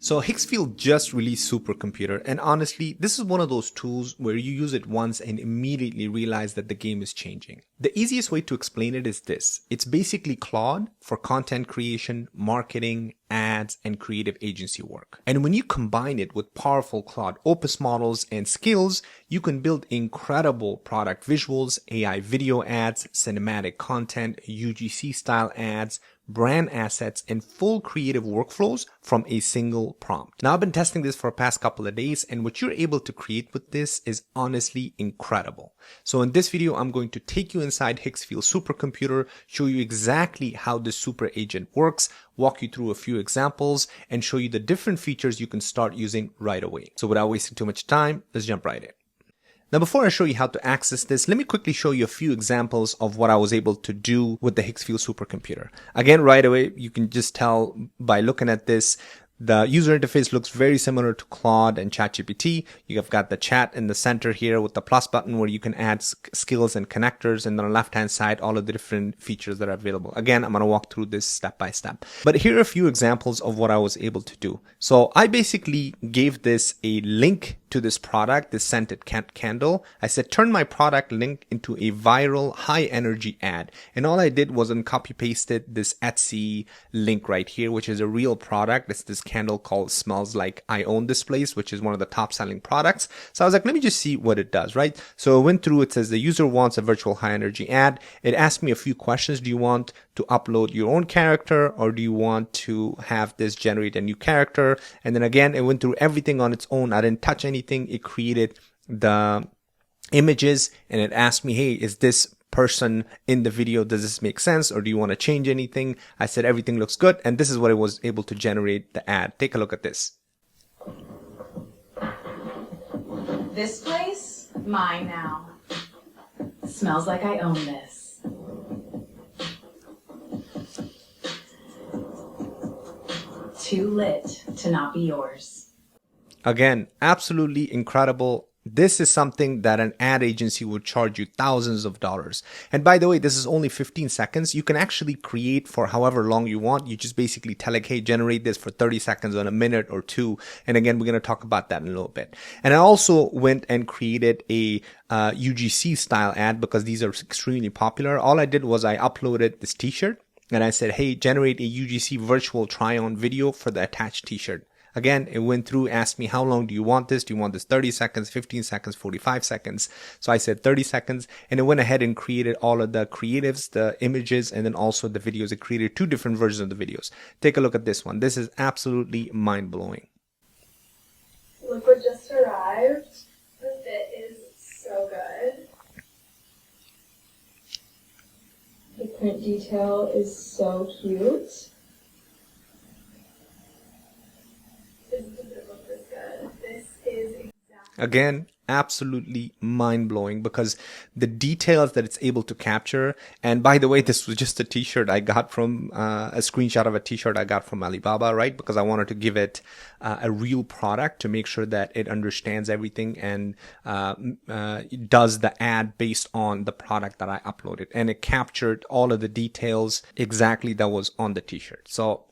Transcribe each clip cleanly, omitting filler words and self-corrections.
So Higgsfield just released Supercomputer, and honestly, this is one of those tools where you use it once and immediately realize that the game is changing. The easiest way to explain it is this. It's basically Claude for content creation, marketing, ads, and creative agency work. And when you combine it with powerful Claude Opus models and skills, you can build incredible product visuals, AI video ads, cinematic content, UGC style ads, brand assets, and full creative workflows from a single prompt. Now, I've been testing this for the past couple of days, and what you're able to create with this is honestly incredible. So in this video, I'm going to take you inside Higgsfield Supercomputer, show you exactly how this super agent works, walk you through a few examples, and show you the different features you can start using right away. So without wasting too much time, let's jump right in. Now, before I show you how to access this, let me quickly show you a few examples of what I was able to do with the Higgsfield Supercomputer. Again, right away, you can just tell by looking at this, the user interface looks very similar to Claude and ChatGPT. You have got the chat in the center here with the plus button where you can add skills and connectors, and on the left-hand side, all of the different features that are available. Again, I'm going to walk through this step by step. But here are a few examples of what I was able to do. So I basically gave this a link to this product, this scented candle. I said, turn my product link into a viral high energy ad. And all I did was copy pasted this Etsy link right here, which is a real product. It's this candle called Smells Like I Own This Place, which is one of the top selling products. So I was like, let me just see what it does, right? So I went through, it says the user wants a virtual high energy ad. It asked me a few questions. Do you want to upload your own character, or do you want to have this generate a new character? And then again, it went through everything on its own. I didn't touch anything. It created the images, and it asked me, hey, is this person in the video, does this make sense, or do you want to change anything? I said everything looks good, and this is what it was able to generate the ad. Take a look at this. This place, mine now. Smells like I own this. Too lit to not be yours. Again, absolutely incredible. This is something that an ad agency would charge you thousands of dollars. And by the way, this is only 15 seconds. You can actually create for however long you want. You just basically tell it, hey, generate this for 30 seconds or a minute or two. And again, we're going to talk about that in a little bit. And I also went and created a UGC style ad because these are extremely popular. All I did was I uploaded this t-shirt and I said, hey, generate a UGC virtual try on video for the attached t-shirt. Again, it went through, asked me, how long do you want this? Do you want this 30 seconds, 15 seconds, 45 seconds? So I said 30 seconds, and it went ahead and created all of the creatives, the images, and then also the videos. It created two different versions of the videos. Take a look at this one. This is absolutely mind-blowing. Look what just arrived. The fit is so good. The print detail is so cute. Again, absolutely mind-blowing because the details that it's able to capture. And by the way, this was just a t-shirt I got from a screenshot of a t-shirt I got from Alibaba, right? Because I wanted to give it a real product to make sure that it understands everything and does the ad based on the product that I uploaded. And it captured all of the details exactly that was on the t-shirt. So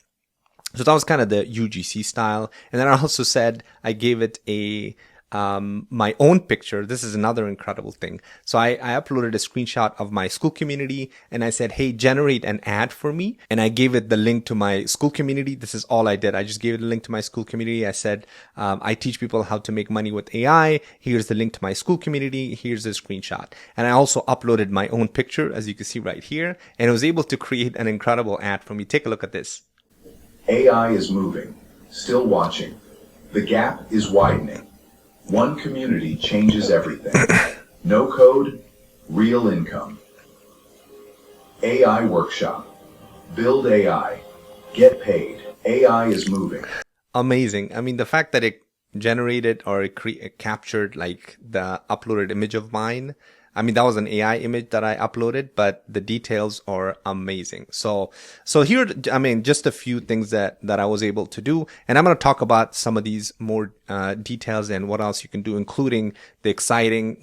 that was kind of the UGC style. And then I also said I gave it a my own picture. This is another incredible thing. So I uploaded a screenshot of my school community and I said, hey, generate an ad for me. And I gave it the link to my school community. This is all I did. I just gave it a link to my school community. I said, I teach people how to make money with AI. Here's the link to my school community. Here's the screenshot. And I also uploaded my own picture, as you can see right here. And it was able to create an incredible ad for me. Take a look at this. AI is moving, still watching. The gap is widening. One community changes everything. No code, real income. AI workshop. Build AI. Get paid. AI is moving. Amazing. I mean, the fact that it generated or it captured like the uploaded image of mine. I mean, that was an AI image that I uploaded, but the details are amazing. So here, I mean, just a few things that I was able to do. And I'm going to talk about some of these more details and what else you can do, including the exciting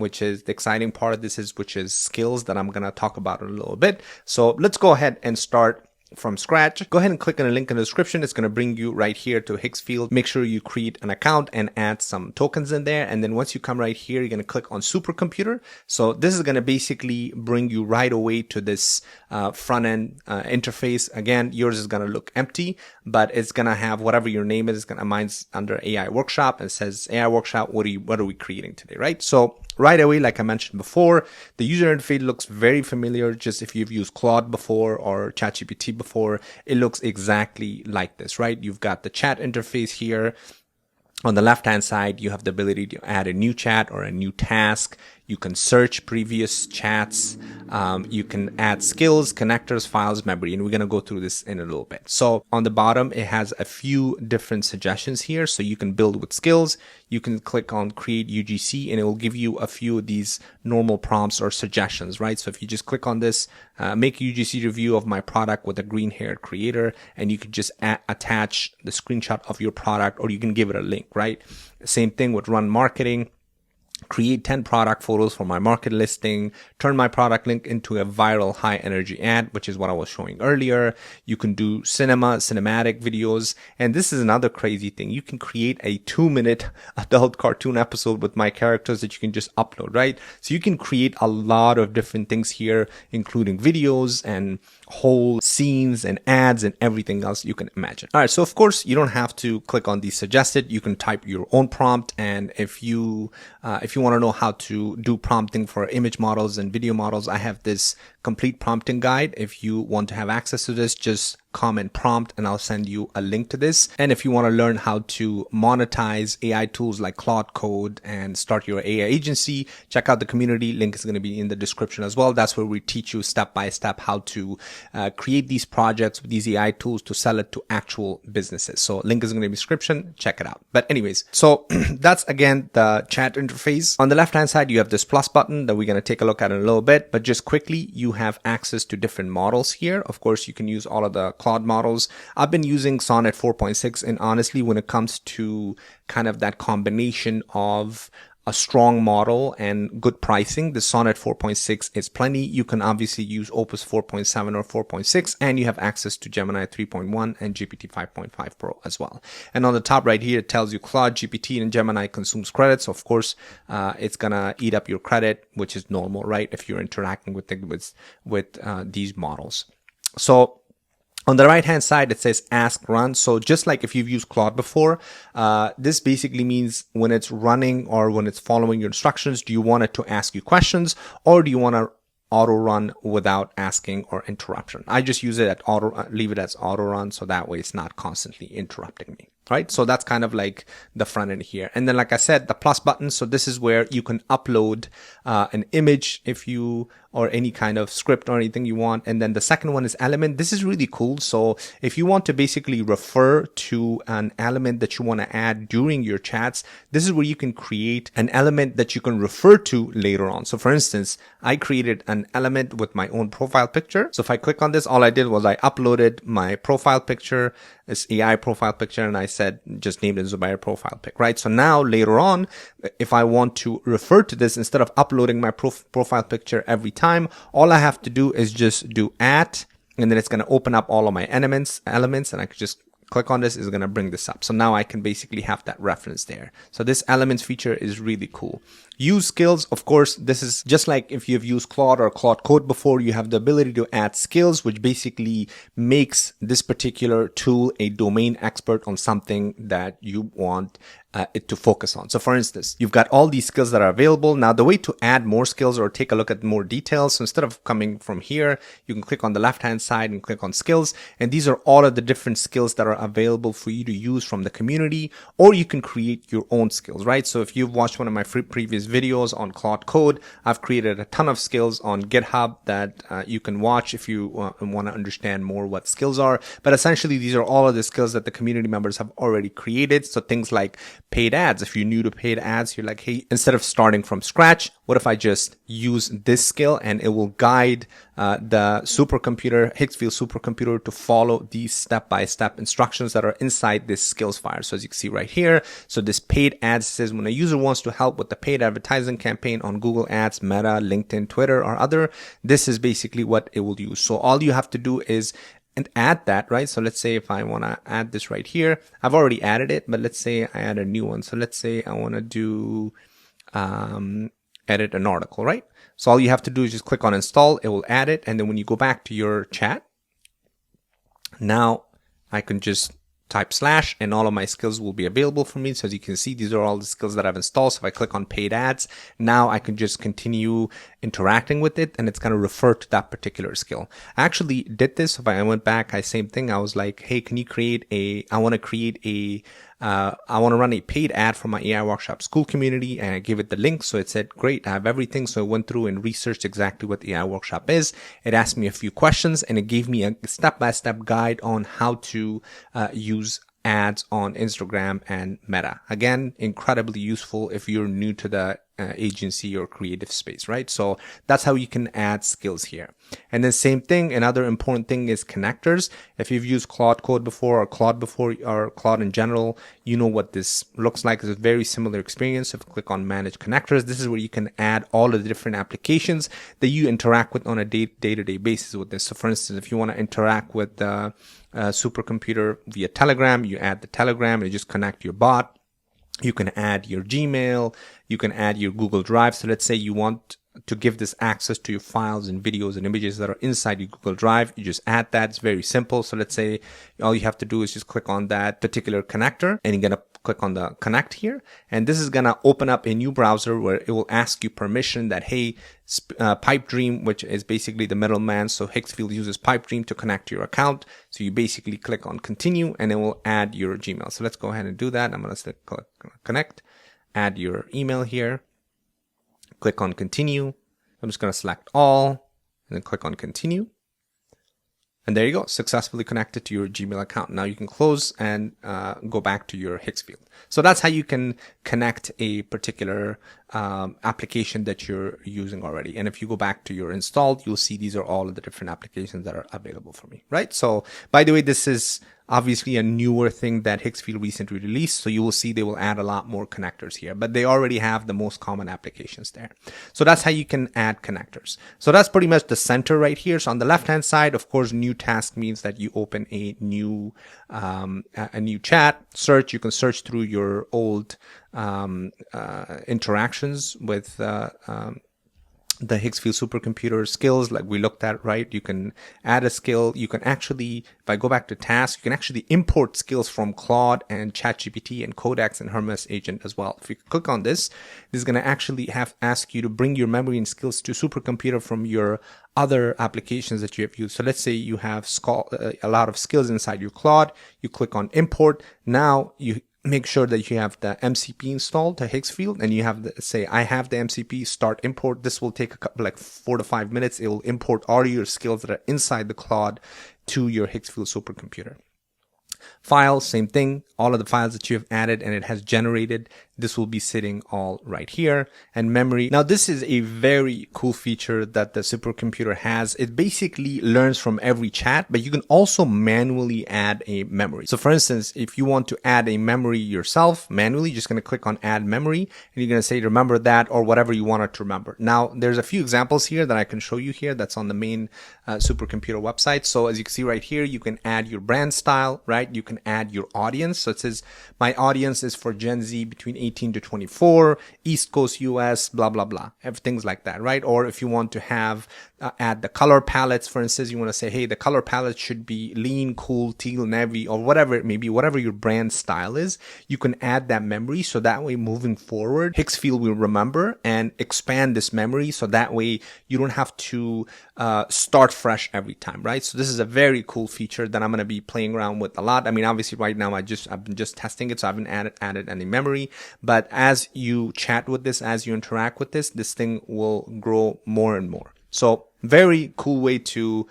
part of this which is skills that I'm going to talk about in a little bit. So let's go ahead and start from scratch, go ahead and click on the link in the description. It's going to bring you right here to Higgsfield. Make sure you create an account and add some tokens in there. And then once you come right here, you're going to click on Supercomputer. So this is going to basically bring you right away to this front end interface. Again, yours is going to look empty, but it's going to have whatever your name is. It's going to, mine's under AI Workshop, and it says AI Workshop. What are we creating today, right? So right away, like I mentioned before, the user interface looks very familiar. Just if you've used Claude before or ChatGPT before, it looks exactly like this, right? You've got the chat interface here. On the left-hand side, you have the ability to add a new chat or a new task. You can search previous chats. You can add skills, connectors, files, memory, and we're going to go through this in a little bit. So on the bottom, it has a few different suggestions here. So you can build with skills. You can click on create UGC, and it will give you a few of these normal prompts or suggestions, right? So if you just click on this, make a UGC review of my product with a green haired creator, and you can just attach the screenshot of your product, or you can give it a link, right? Same thing with run marketing. Create 10 product photos for my market listing, turn my product link into a viral high energy ad, which is what I was showing earlier. You can do cinematic videos. And this is another crazy thing. You can create a 2-minute adult cartoon episode with my characters that you can just upload, right? So you can create a lot of different things here, including videos and whole scenes and ads and everything else you can imagine. All right. So of course you don't have to click on the suggested. You can type your own prompt. And if you want to know how to do prompting for image models and video models, I have this complete prompting guide. If you want to have access to this, just comment prompt and I'll send you a link to this. And if you want to learn how to monetize AI tools like Claude Code and start your AI agency, check out the community. Link is going to be in the description as well. That's where we teach you step by step how to create these projects with these AI tools to sell it to actual businesses. So link is going to be in the description. Check it out. But anyways, so that's again the chat interface. On the left hand side, you have this plus button that we're going to take a look at in a little bit. But just quickly, you have access to different models here. Of course, you can use all of the Claude models. I've been using Sonnet 4.6, and honestly, when it comes to kind of that combination of a strong model and good pricing, the Sonnet 4.6 is plenty. You can obviously use Opus 4.7 or 4.6, and you have access to Gemini 3.1 and GPT 5.5 Pro as well. And on the top right here, it tells you Claude, GPT, and Gemini consumes credits. So of course, it's gonna eat up your credit, which is normal, right? If you're interacting with these models. So on the right hand side, it says ask run. So just like if you've used Claude before, this basically means when it's running or when it's following your instructions, do you want it to ask you questions, or do you want to auto run without asking or interruption? I just use it at leave it as auto run. So that way it's not constantly interrupting me. Right. So that's kind of like the front end here. And then, like I said, the plus button. So this is where you can upload an image or any kind of script or anything you want. And then the second one is element. This is really cool. So if you want to basically refer to an element that you want to add during your chats, this is where you can create an element that you can refer to later on. So for instance, I created an element with my own profile picture. So if I click on this, all I did was I uploaded my profile picture, this AI profile picture, and I said, just named it Zubair profile pic, right? So now later on, if I want to refer to this, instead of uploading my profile picture every time, all I have to do is just do @ and then it's going to open up all of my elements, and I could just click on this, is going to bring this up. So now I can basically have that reference there. So this elements feature is really cool. Use skills. Of course, this is just like if you've used Claude or Claude Code before, you have the ability to add skills, which basically makes this particular tool a domain expert on something that you want it to focus on. So for instance, you've got all these skills that are available. Now, the way to add more skills or take a look at more details, so instead of coming from here, you can click on the left-hand side and click on skills. And these are all of the different skills that are available for you to use from the community, or you can create your own skills, right? So if you've watched one of my previous videos on Claude Code, I've created a ton of skills on GitHub that you can watch if you want to understand more what skills are. But essentially, these are all of the skills that the community members have already created. So things like paid ads. If you're new to paid ads, you're like, hey, instead of starting from scratch, what if I just use this skill and it will guide the supercomputer, Higgsfield supercomputer, to follow these step-by-step instructions that are inside this skills file. So as you can see right here, so this paid ads says when a user wants to help with the paid advertising campaign on Google Ads, Meta, LinkedIn, Twitter, or other, this is basically what it will use. So all you have to do is and add that, right? So let's say if I want to add this right here, I've already added it, but let's say I add a new one. So let's say I want to do edit an article, right? So all you have to do is just click on install. It will add it. And then when you go back to your chat, now I can just type / and all of my skills will be available for me. So as you can see, these are all the skills that I've installed. So if I click on paid ads, now I can just continue interacting with it and it's going to refer to that particular skill. I actually did this. If I went back, same thing. I was like, hey, can you I want to run a paid ad for my AI workshop school community, and I gave it the link. So it said, great, I have everything. So I went through and researched exactly what the AI workshop is. It asked me a few questions and it gave me a step-by-step guide on how to use ads on Instagram and Meta. Again, incredibly useful if you're new to the agency or creative space, right? So that's how you can add skills here. And then same thing, another important thing is connectors. If you've used Claude Code before, or Claude in general, you know what this looks like. It's a very similar experience. If you click on manage connectors, this is where you can add all of the different applications that you interact with on a day-to-day basis with this. So for instance, if you want to interact with the Supercomputer via Telegram, you add the Telegram and you just connect your bot. You can add your Gmail, you can add your Google Drive. So let's say you want to give this access to your files and videos and images that are inside your Google Drive. You just add that. It's very simple. So let's say all you have to do is just click on that particular connector and you're going to click on the connect here. And this is going to open up a new browser where it will ask you permission that, hey, Pipedream, which is basically the middleman. So Higgsfield uses Pipedream to connect to your account. So you basically click on continue and it will add your Gmail. So let's go ahead and do that. I'm going to click connect, add your email here, click on continue. I'm just going to select all and then click on continue. And there you go, successfully connected to your Gmail account. Now you can close and go back to your Higgsfield. So that's how you can connect a particular application that you're using already. And if you go back to your installed, you'll see these are all of the different applications that are available for me, right? So by the way, this is obviously a newer thing that Higgsfield recently released. So you will see they will add a lot more connectors here, but they already have the most common applications there. So that's how you can add connectors. So that's pretty much the center right here. So on the left-hand side, of course, new task means that you open a new chat search. You can search through your old interactions with the Higgsfield Supercomputer skills like we looked at, right? You can add a skill. You can actually, if I go back to task, you can actually import skills from Claude and ChatGPT and Codex and Hermes agent as well. If you click on this, this is going to actually ask you to bring your memory and skills to Supercomputer from your other applications that you have used. So let's say you have a lot of skills inside your Claude. You click on import. Now you make sure that you have the MCP installed to Higgsfield and you have say, I have the MCP, start import. This will take a couple, like 4 to 5 minutes. It will import all your skills that are inside the Claude to your Higgsfield Supercomputer. Files, same thing. All of the files that you have added and it has generated, this will be sitting all right here. And memory. Now, this is a very cool feature that the supercomputer has. It basically learns from every chat, but you can also manually add a memory. So for instance, if you want to add a memory yourself manually, you're just going to click on add memory and you're going to say, remember that or whatever you want it to remember. Now, there's a few examples here that I can show you here. That's on the main supercomputer website. So as you can see right here, you can add your brand style, right? You can add your audience. So it says my audience is for Gen Z between 18 to 24, East Coast US, blah, blah, blah. Things like that, right? Or if you want to have add the color palettes, for instance, you want to say, hey, the color palette should be lean, cool, teal, navy, or whatever it may be, whatever your brand style is, you can add that memory. So that way moving forward, Higgsfield will remember and expand this memory. So that way you don't have to start fresh every time, right? So this is a very cool feature that I'm going to be playing around with a lot. I mean, obviously right now I've been just testing it, so I haven't added any memory, but as you chat with this, as you interact with this thing will grow more and more. So very cool way to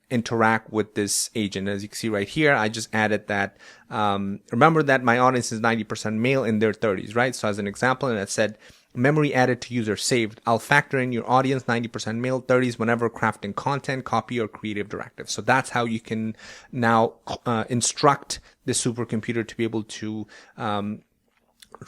interact with this agent. As you can see right here, I just added that. Remember that my audience is 90% male in their 30s, right? So as an example, and it said, memory added to user saved. I'll factor in your audience 90% male 30s whenever crafting content, copy, or creative directive. So that's how you can now instruct the supercomputer to be able to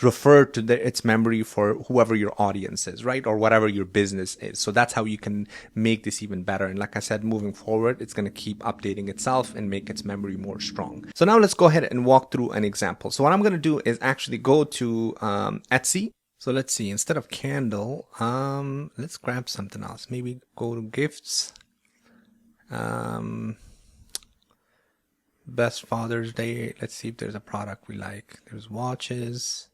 refer to its memory for whoever your audience is, right? Or whatever your business is. So that's how you can make this even better. And like I said, moving forward, it's going to keep updating itself and make its memory more strong. So now let's go ahead and walk through an example. So what I'm going to do is actually go to Etsy. So let's see, instead of candle, let's grab something else. Maybe go to gifts. Best Father's Day. Let's see if there's a product we like. There's watches.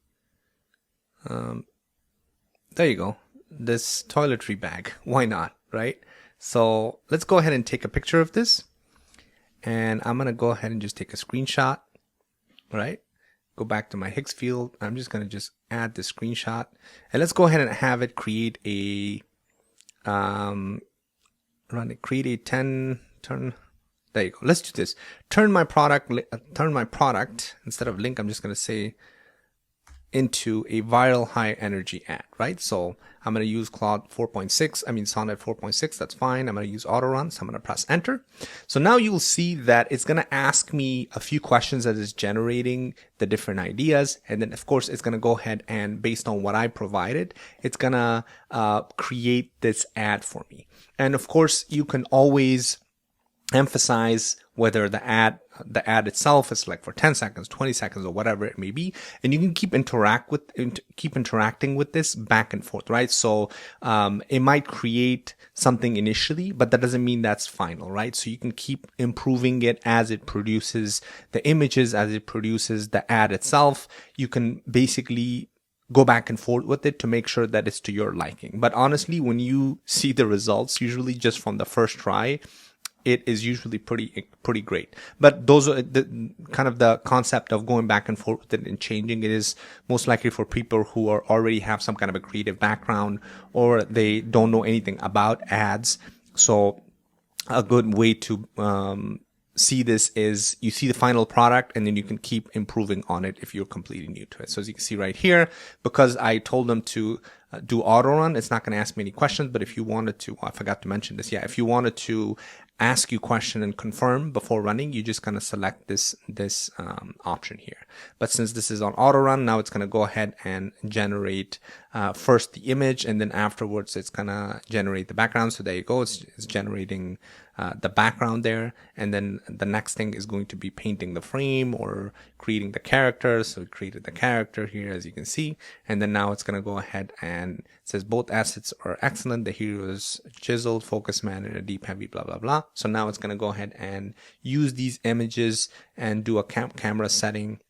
There you go. This toiletry bag. Why not, right? So let's go ahead and take a picture of this. And I'm going to go ahead and just take a screenshot, right? Go back to my Higgsfield. I'm just going to just add the screenshot. And let's go ahead and have it create a, create a 10 turn. There you go. Let's do this. Turn my product, instead of link, I'm just going to say into a viral high energy ad, right? So I'm going to use Claude 4.6, Sonnet 4.6, that's fine. I'm going to use auto run, so I'm going to press enter. So now you'll see that it's going to ask me a few questions as it's generating the different ideas. And then of course it's going to go ahead and based on what I provided, it's going to create this ad for me. And of course you can always emphasize whether the ad itself is like for 10 seconds, 20 seconds, or whatever it may be. And you can keep interacting with this back and forth, right? So, it might create something initially, but that doesn't mean that's final, right? So you can keep improving it as it produces the images, as it produces the ad itself. You can basically go back and forth with it to make sure that it's to your liking. But honestly, when you see the results, usually just from the first try, it is usually pretty great. But those are the kind of the concept of going back and forth with it and changing it is most likely for people who are already have some kind of a creative background or they don't know anything about ads. So a good way to see this is you see the final product and then you can keep improving on it if you're completely new to it. So as you can see right here, because I told them to do auto run, it's not going to ask me any questions. But if you wanted to, I forgot to mention this. Yeah, if you wanted to ask you question and confirm before running, you just gonna select this option here. But since this is on auto run, now it's gonna go ahead and generate first the image, and then afterwards it's gonna generate the background. So there you go, it's generating the background there, and then the next thing is going to be painting the frame or creating the character. So it created the character here, as you can see, and then now it's gonna go ahead and it says both assets are excellent. The hero is chiseled, focus man, and a deep heavy, blah blah blah. So now it's going to go ahead and use these images and do a camera setting,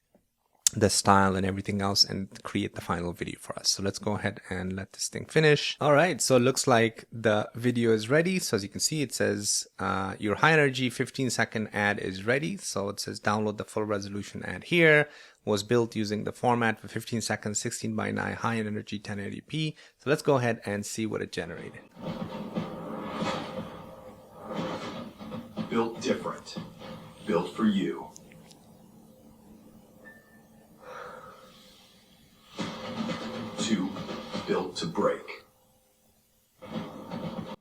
the style and everything else, and create the final video for us. So let's go ahead and let this thing finish. All right, so it looks like the video is ready. So as you can see, it says your high energy 15-second ad is ready. So it says download the full resolution ad here. Was built using the format for 15 seconds, 16:9 high energy 1080p. So let's go ahead and see what it generated. Built different. Built for you. Two, built to break.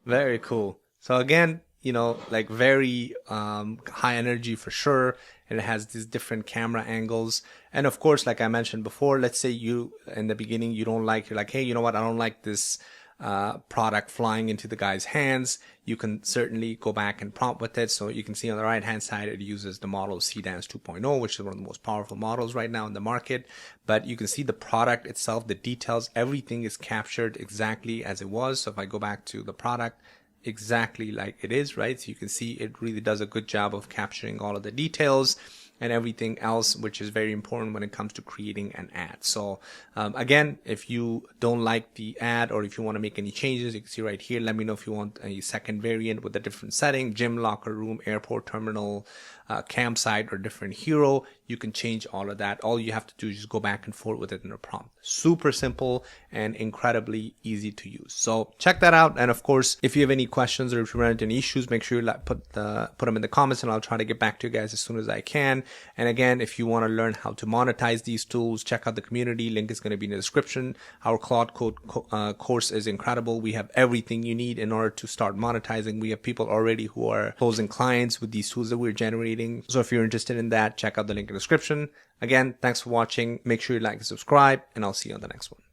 Very cool. So again, you know, like very high energy for sure. And it has these different camera angles. And of course, like I mentioned before, let's say you, in the beginning, you're like, hey, you know what? I don't like this product flying into the guy's hands. You can certainly go back and prompt with it. So you can see on the right hand side, it uses the model CDance 2.0, which is one of the most powerful models right now in the market. But you can see the product itself, the details, everything is captured exactly as it was. So if I go back to the product, exactly like it is, right? So you can see it really does a good job of capturing all of the details and everything else, which is very important when it comes to creating an ad. So again, if you don't like the ad or if you want to make any changes, you can see right here, let me know if you want a second variant with a different setting, gym, locker room, airport terminal, campsite, or different hero. You can change all of that. All you have to do is just go back and forth with it in a prompt. Super simple and incredibly easy to use. So check that out. And of course, if you have any questions or if you run into any issues, make sure you put them in the comments and I'll try to get back to you guys as soon as I can. And again, if you want to learn how to monetize these tools, check out the community. Link is going to be in the description. Our Claude Code course is incredible. We have everything you need in order to start monetizing. We have people already who are closing clients with these tools that we're generating. So if you're interested in that, check out the link in the description. Again, thanks for watching. Make sure you like and subscribe, and I'll see you on the next one.